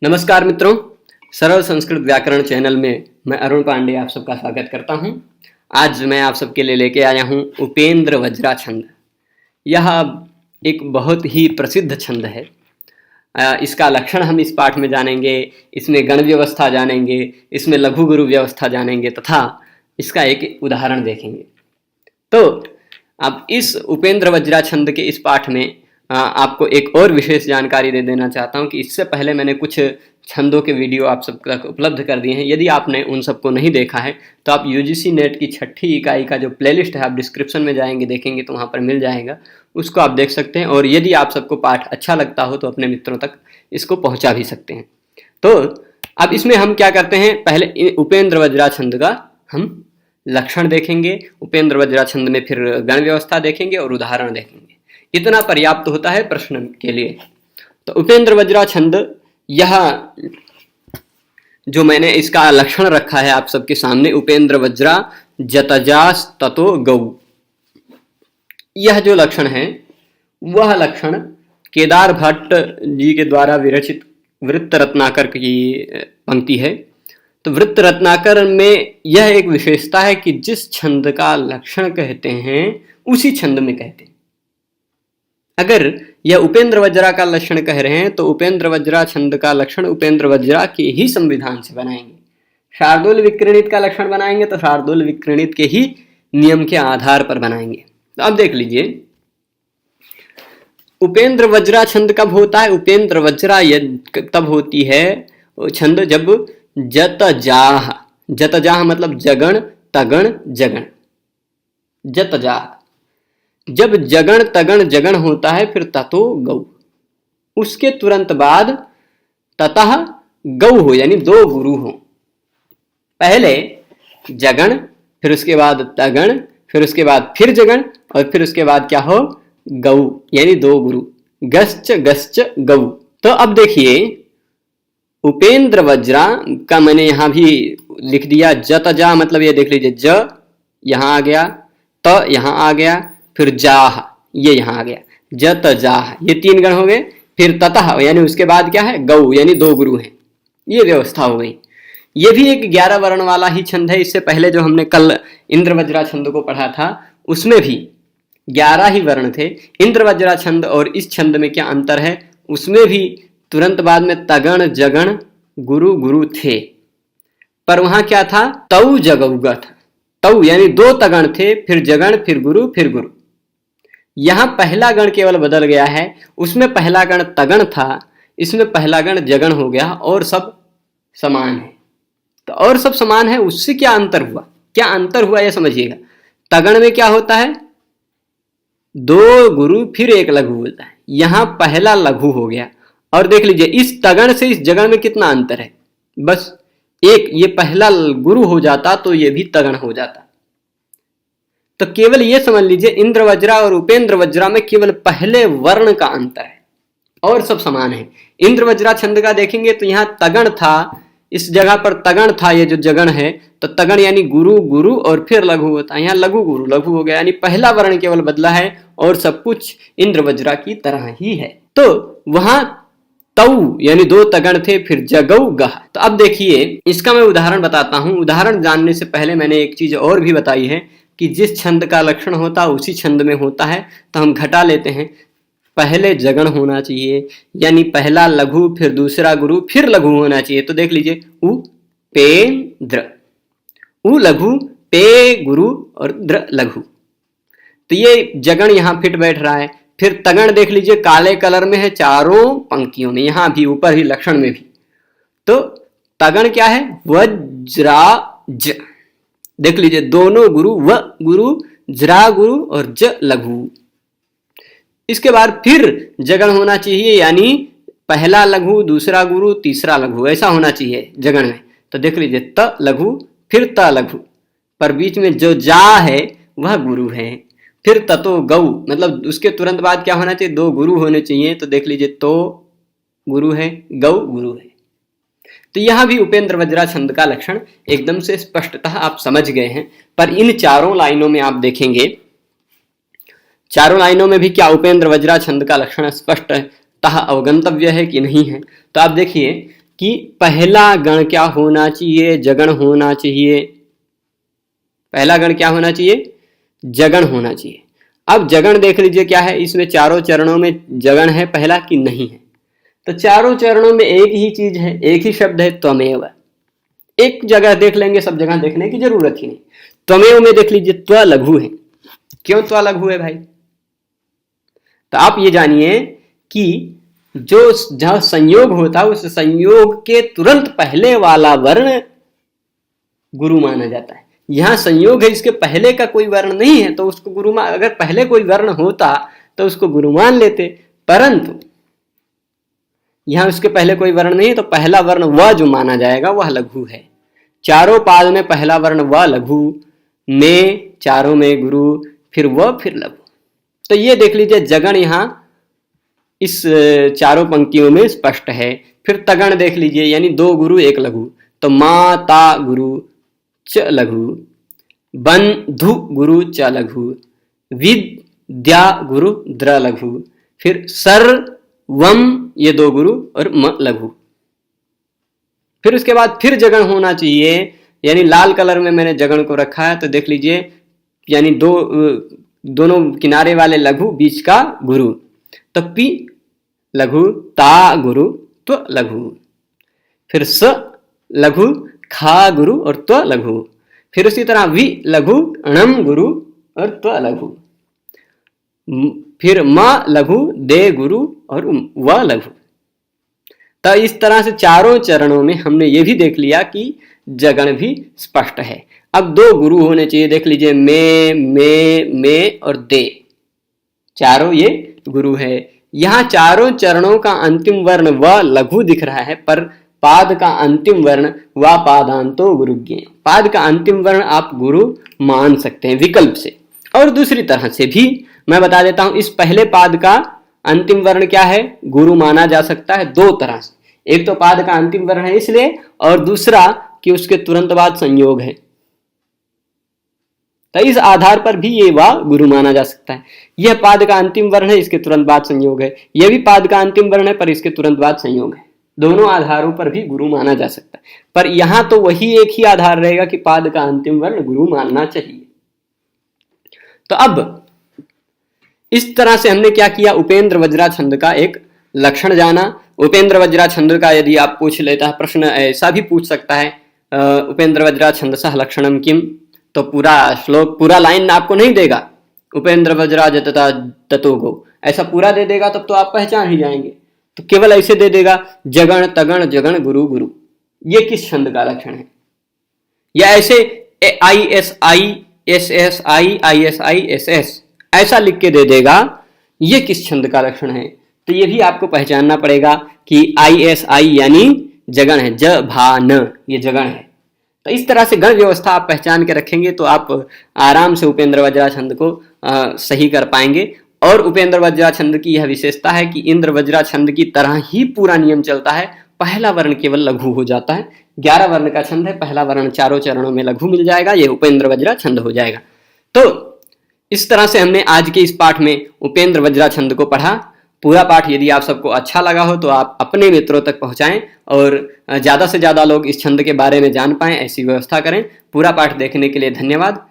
नमस्कार मित्रों, सरल संस्कृत व्याकरण चैनल में मैं अरुण पांडे आप सबका स्वागत करता हूं। आज मैं आप सबके लिए लेके आया हूं उपेंद्र वज्रा छंद। यह एक बहुत ही प्रसिद्ध छंद है। इसका लक्षण हम इस पाठ में जानेंगे, इसमें गण व्यवस्था जानेंगे, इसमें लघु गुरु व्यवस्था जानेंगे तथा इसका एक उदाहरण देखेंगे। तो अब इस उपेंद्र वज्रा छंद के इस पाठ में आपको एक और विशेष जानकारी दे देना चाहता हूं कि इससे पहले मैंने कुछ छंदों के वीडियो आप सब तक उपलब्ध कर दिए हैं। यदि आपने उन सबको नहीं देखा है तो आप यूजीसी नेट की 6ठी इकाई का जो प्लेलिस्ट है आप डिस्क्रिप्शन में जाएंगे, देखेंगे तो वहां पर मिल जाएगा, उसको आप देख सकते हैं। और यदि आप सबको पाठ अच्छा लगता हो तो अपने मित्रों तक इसको पहुंचा भी सकते हैं। तो अब इसमें हम क्या करते हैं, पहले उपेंद्र वज्रा छंद का हम लक्षण देखेंगे, उपेंद्र वज्रा छंद में फिर गण व्यवस्था देखेंगे और उदाहरण देखेंगे। इतना पर्याप्त होता है प्रश्न के लिए। तो उपेंद्र वज्रा छंद, यह जो मैंने इसका लक्षण रखा है आप सबके सामने, उपेंद्र वज्रा जतजास ततो गौ, यह जो लक्षण है वह लक्षण केदार भट्ट जी के द्वारा विरचित वृत्त रत्नाकर की पंक्ति है। तो वृत्त रत्नाकर में यह एक विशेषता है कि जिस छंद का लक्षण कहते हैं उसी छंद में कहते हैं। अगर यह उपेंद्र वज्रा का लक्षण कह रहे हैं तो उपेंद्र वज्रा छंद का लक्षण उपेंद्र वज्रा के ही संविधान से बनाएंगे। शार्दूल विक्रणित का लक्षण बनाएंगे तो शार्दूल विक्रणित के ही नियम के आधार पर बनाएंगे। तो अब देख लीजिए, उपेंद्र वज्रा छंद कब होता है? उपेंद्र वज्रा तब होती है छंद जब जतजाह, जतजाह मतलब जगण तगण जगण, जतजाह जब जगण तगण जगण होता है फिर ततो गौ, उसके तुरंत बाद ततः गौ हो, यानी दो गुरु हो। पहले जगण, फिर उसके बाद तगण, फिर उसके बाद फिर जगण और फिर उसके बाद क्या हो, गौ, यानी दो गुरु, गश्च गश्च गौ। तो अब देखिए, उपेंद्र वज्रा का मैंने यहां भी लिख दिया जतजा, मतलब ये देख लीजिए, ज यहां आ गया, त यहां आ गया, फिर जाह ये यहां आ गया, जत जाह, ये तीन गण हो गए। फिर ततः यानी उसके बाद क्या है, गौ, यानी दो गुरु हैं। ये व्यवस्था हो गई। ये भी एक 11 वर्ण वाला ही छंद है। इससे पहले जो हमने कल इंद्र वज्रा छंद को पढ़ा था उसमें भी 11 ही वर्ण थे। इंद्र वज्रा छंद और इस छंद में क्या अंतर है, उसमें भी तुरंत बाद में तगण जगण गुरु गुरु थे, पर वहां क्या था, तऊ जगौगा था। तऊ यानी दो तगण थे, फिर जगण, फिर गुरु, फिर गुरु। यहां पहला गण केवल बदल गया है। उसमें पहला गण तगण था, इसमें पहला गण जगण हो गया और सब समान है। तो और सब समान है, उससे क्या अंतर हुआ? क्या अंतर हुआ यह समझिएगा। तगण में क्या होता है, दो गुरु फिर एक लघु होता है, यहां पहला लघु हो गया। और देख लीजिए, इस तगण से इस जगण में कितना अंतर है, बस एक, ये पहला गुरु हो जाता तो ये भी तगण हो जाता। तो केवल ये समझ लीजिए, इंद्र वज्रा और उपेंद्र वज्रा में केवल पहले वर्ण का अंतर है और सब समान है। इंद्र वज्रा छंद का देखेंगे तो यहाँ तगण था, इस जगह पर तगण था, ये जो जगण है, तो तगण यानी गुरु गुरु और फिर लघु होता है, यहाँ लघु गुरु लघु हो गया, यानी पहला वर्ण केवल बदला है और सब कुछ इंद्र वज्रा की तरह ही है। तो वहां तऊ यानी दो तगण थे, फिर जगौ गह। तो अब देखिए, इसका मैं उदाहरण बताता हूं। उदाहरण जानने से पहले मैंने एक चीज और भी बताई है कि जिस छंद का लक्षण होता है उसी छंद में होता है। तो हम घटा लेते हैं, पहले जगण होना चाहिए, यानी पहला लघु, फिर दूसरा गुरु, फिर लघु होना चाहिए। तो देख लीजिए, उ पेंद्र, उ लघु, पे गुरु और द्र लघु। तो ये जगण यहां फिट बैठ रहा है। फिर तगण देख लीजिए, काले कलर में है चारों पंक्तियों में, यहां भी ऊपर ही लक्षण में भी। तो तगण क्या है, वज्राज, देख लीजिए, दोनों गुरु, व गुरु, ज्रा गुरु और ज लघु। इसके बाद फिर जगण होना चाहिए, यानी पहला लघु, दूसरा गुरु, तीसरा लघु, ऐसा होना चाहिए जगण में। तो देख लीजिए, त लघु, फिर त लघु, पर बीच में जो जा है वह गुरु है। फिर ततो गौ, मतलब उसके तुरंत बाद क्या होना चाहिए, दो गुरु होने चाहिए। तो देख लीजिए, तो गुरु है, गौ गुरु है। तो यह भी उपेंद्र वज्रा छंद का लक्षण एकदम से स्पष्टतः आप समझ गए हैं। पर इन चारों लाइनों में आप देखेंगे, चारों लाइनों में भी क्या उपेंद्र वज्रा छंद का लक्षण स्पष्टतः अवगंतव्य है कि नहीं है। तो आप देखिए, कि पहला गण क्या होना चाहिए, जगण होना चाहिए। पहला गण क्या होना चाहिए, जगण होना चाहिए। अब जगण देख लीजिए क्या है, इसमें चारों चरणों में जगण है पहला कि नहीं है। तो चारों चरणों में एक ही चीज है, एक ही शब्द है, त्वमेव। एक जगह देख लेंगे, सब जगह देखने की जरूरत ही नहीं। त्वमेव में देख लीजिए त्व लघु है। क्यों त्व लघु है भाई? तो आप ये जानिए कि जो जहां संयोग होता है उस संयोग के तुरंत पहले वाला वर्ण गुरु माना जाता है। यहां संयोग है, इसके पहले का कोई वर्ण नहीं है, तो उसको गुरु मान, अगर पहले कोई वर्ण होता तो उसको गुरु मान लेते, परंतु यहां उसके पहले कोई वर्ण नहीं है, तो पहला वर्ण व जो माना जाएगा वह लघु है। चारों पाद में पहला वर्ण व लघु, में चारों में गुरु, फिर व फिर लघु। तो ये देख लीजिए जगण यहां इस चारों पंक्तियों में स्पष्ट है। फिर तगण देख लीजिए, यानी दो गुरु एक लघु, तो मा ता गुरु च लघु, बंधु गुरु च लघु, विद्या गुरु द्र लघु, फिर सर वम ये दो गुरु और म लघु। फिर उसके बाद फिर जगण होना चाहिए, यानी लाल कलर में मैंने जगण को रखा है, तो देख लीजिए यानी दोनों किनारे वाले लघु, बीच का गुरु, तो पी लघु, ता गुरु, त्व लघु, फिर स लघु, खा गुरु और त्व लघु, फिर उसी तरह वि लघु, णम गुरु और त्व लघु, फिर म लघु, दे गुरु और व लघु। तो इस तरह से चारों चरणों में हमने ये भी देख लिया कि जगण भी स्पष्ट है। अब दो गुरु होने चाहिए, देख लीजिए में और दे, चारों ये गुरु है। यहां चारों चरणों का अंतिम वर्ण व लघु दिख रहा है, पर पाद का अंतिम वर्ण व पादांतो गुरुज्ञ। पाद का अंतिम वर्ण आप गुरु मान सकते हैं विकल्प से, और दूसरी तरह से भी मैं बता देता हूं। इस पहले पाद का अंतिम वर्ण क्या है, गुरु माना जा सकता है दो तरह से। एक तो पाद का अंतिम वर्ण है इसलिए, और दूसरा कि उसके तुरंत बाद संयोग है, तो इस आधार पर भी ये वा गुरु माना जा सकता है। यह पाद का अंतिम वर्ण है, इसके तुरंत बाद संयोग है। यह भी पाद का अंतिम वर्ण है, पर इसके तुरंत बाद संयोग है। दोनों आधारों पर भी गुरु माना जा सकता है, पर यहां तो वही एक ही आधार रहेगा कि पाद का अंतिम वर्ण गुरु मानना चाहिए। तो अब इस तरह से हमने क्या किया, उपेंद्र वज्रा छंद का एक लक्षण जाना। उपेंद्र वज्रा छंद का यदि आप पूछ लेता है प्रश्न, ऐसा भी पूछ सकता है, उपेंद्र वज्रा छंदसः लक्षणम किम, तो पूरा श्लोक पूरा लाइन आपको नहीं देगा, उपेंद्र वज्रा जतता ततो गो, ऐसा पूरा दे देगा तब तो आप पहचान ही जाएंगे। तो केवल ऐसे दे देगा जगण तगण जगण गुरु गुरु, ये किस छंद का लक्षण है, या ऐसे ISI SSI ISI SS ऐसा लिख के दे देगा, ये किस छंद का लक्षण है। तो ये भी आपको पहचानना पड़ेगा कि ISI यानी जगण है, ज भा न, ये जगण है। तो इस तरह से गण व्यवस्था आप पहचान के रखेंगे तो आप आराम से उपेंद्र वज्रा छंद को सही कर पाएंगे। और उपेंद्र वज्रा छंद की यह विशेषता है कि इंद्र वज्रा छंद की तरह ही पूरा नियम चलता है, पहला वर्ण केवल लघु हो जाता है। 11 वर्ण का छंद है, पहला वर्ण चारों चरणों में लघु मिल जाएगा, यह उपेंद्र वज्रा छंद हो जाएगा। तो इस तरह से हमने आज के इस पाठ में उपेंद्र वज्रा छंद को पढ़ा। पूरा पाठ यदि आप सबको अच्छा लगा हो तो आप अपने मित्रों तक पहुंचाएं और ज़्यादा से ज़्यादा लोग इस छंद के बारे में जान पाएं, ऐसी व्यवस्था करें। पूरा पाठ देखने के लिए धन्यवाद।